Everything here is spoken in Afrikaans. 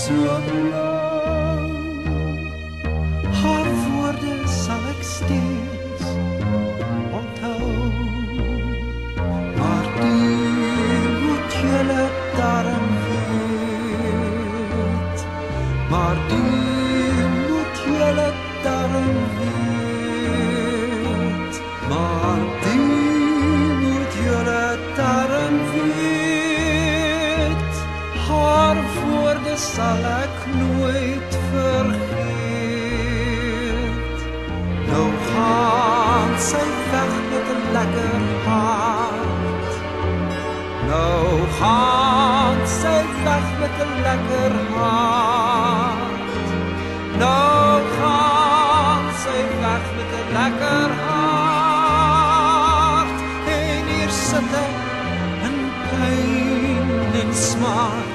so blou. Haar woorde sal ek steeds onthou. Maar die moet julle darm weet. Maar die moet julle darm weet. Maar die moet julle darm weet. Haar woorde sal ek nooit vergeet. Nou gaan sy weg met 'n lekker hart. Nou gaan sy weg met 'n lekker hart. Nou gaan sy weg met 'n lekker hart. En hier sit ek in pyn en smaak.